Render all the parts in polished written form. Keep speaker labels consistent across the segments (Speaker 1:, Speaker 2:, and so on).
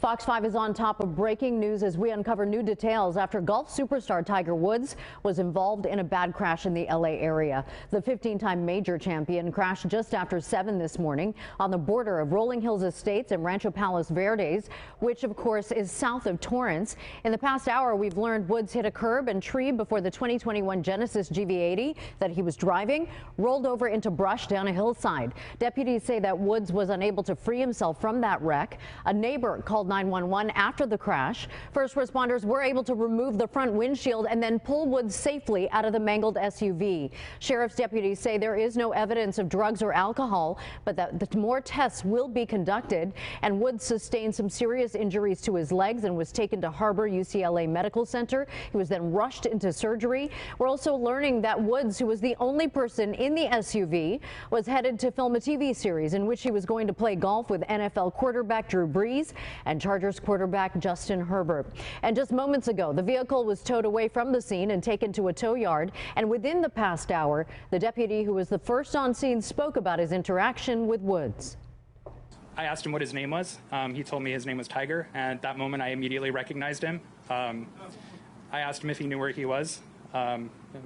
Speaker 1: Fox 5 is on top of breaking news as we uncover new details after golf superstar Tiger Woods was involved in a bad crash in the LA area. The 15-time major champion crashed just after 7 this morning on the border of Rolling Hills Estates and Rancho Palos Verdes, which of course is south of Torrance. In the past hour, we've learned Woods hit a curb and tree before the 2021 Genesis GV80 that he was driving rolled over into brush down a hillside. Deputies say that Woods was unable to free himself from that wreck. A neighbor called 911 after the crash. First responders were able to remove the front windshield and then pull Woods safely out of the mangled SUV. Sheriff's deputies say there is no evidence of drugs or alcohol, but that more tests will be conducted. And Woods sustained some serious injuries to his legs and was taken to Harbor UCLA Medical Center. He was then rushed into surgery. We're also learning that Woods, who was the only person in the SUV, was headed to film a TV series in which he was going to play golf with NFL quarterback Drew Brees and Chargers quarterback Justin Herbert. And just moments ago, the vehicle was towed away from the scene and taken to a tow yard. And within the past hour, the deputy who was the first on scene spoke about his interaction with Woods.
Speaker 2: I asked him what his name was. He told me his name was Tiger, and at that moment I immediately recognized him. I asked him if he knew where he was,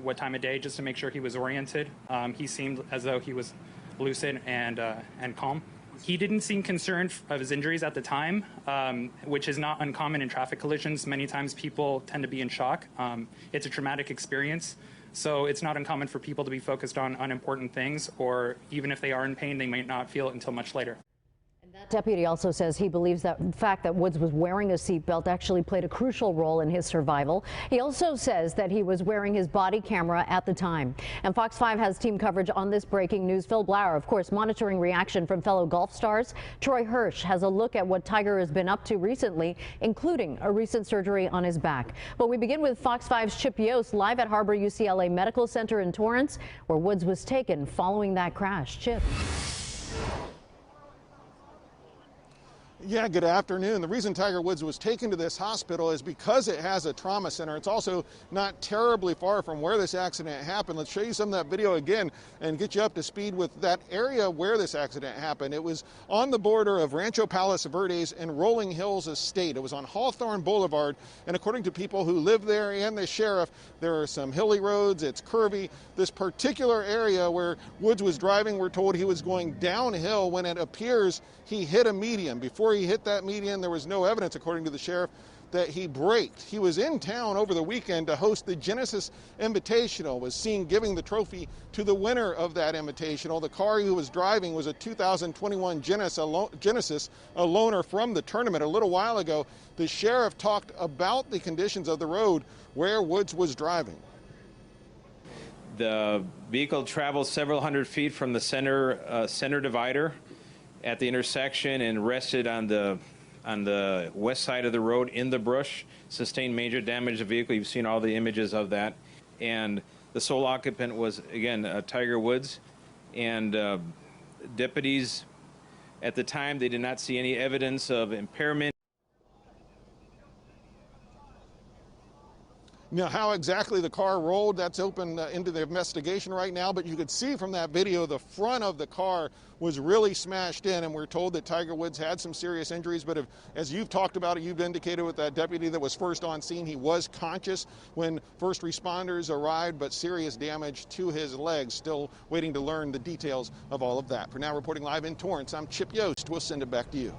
Speaker 2: what time of day, just to make sure he was oriented. He seemed as though he was lucid and calm. He didn't seem concerned of his injuries at the time, which is not uncommon in traffic collisions. Many times people tend to be in shock. It's a traumatic experience, so it's not uncommon for people to be focused on unimportant things, or even if they are in pain, they might not feel it until much later.
Speaker 1: That deputy also says he believes that the fact that Woods was wearing a seatbelt actually played a crucial role in his survival. He also says that he was wearing his body camera at the time. And Fox 5 has team coverage on this breaking news. Phil Blauer, of course, monitoring reaction from fellow golf stars. Troy Hirsch has a look at what Tiger has been up to recently, including a recent surgery on his back. But we begin with Fox 5's Chip Yost live at Harbor UCLA Medical Center in Torrance, where Woods was taken following that crash. Chip.
Speaker 3: Yeah, good afternoon. The reason Tiger Woods was taken to this hospital is because it has a trauma center. It's also not terribly far from where this accident happened. Let's show you some of that video again and get you up to speed with that area where this accident happened. It was on the border of Rancho Palos Verdes and Rolling Hills Estate. It was on Hawthorne Boulevard, and according to people who live there and the sheriff, there are some hilly roads, it's curvy. This particular area where Woods was driving, we're told he was going downhill when it appears he hit a median. Before he hit that median, there was no evidence, according to the sheriff, that he braked. He was in town over the weekend to host the Genesis Invitational, was seen giving the trophy to the winner of that Invitational. The car he was driving was a 2021 Genesis, a loaner from the tournament. A little while ago, the sheriff talked about the conditions of the road where Woods was driving.
Speaker 4: The vehicle traveled several hundred feet from the center divider at the intersection and rested on the west side of the road in the brush, sustained major damage to the vehicle. You've seen all the images of that. And the sole occupant was, again, Tiger Woods. And deputies at the time, they did not see any evidence of impairment.
Speaker 3: Now, how exactly the car rolled, that's open into the investigation right now, but you could see from that video the front of the car was really smashed in, and we're told that Tiger Woods had some serious injuries, but as you've talked about it, you've indicated with that deputy that was first on scene, he was conscious when first responders arrived, but serious damage to his legs. Still waiting to learn the details of all of that. For now, reporting live in Torrance, I'm Chip Yost. We'll send it back to you.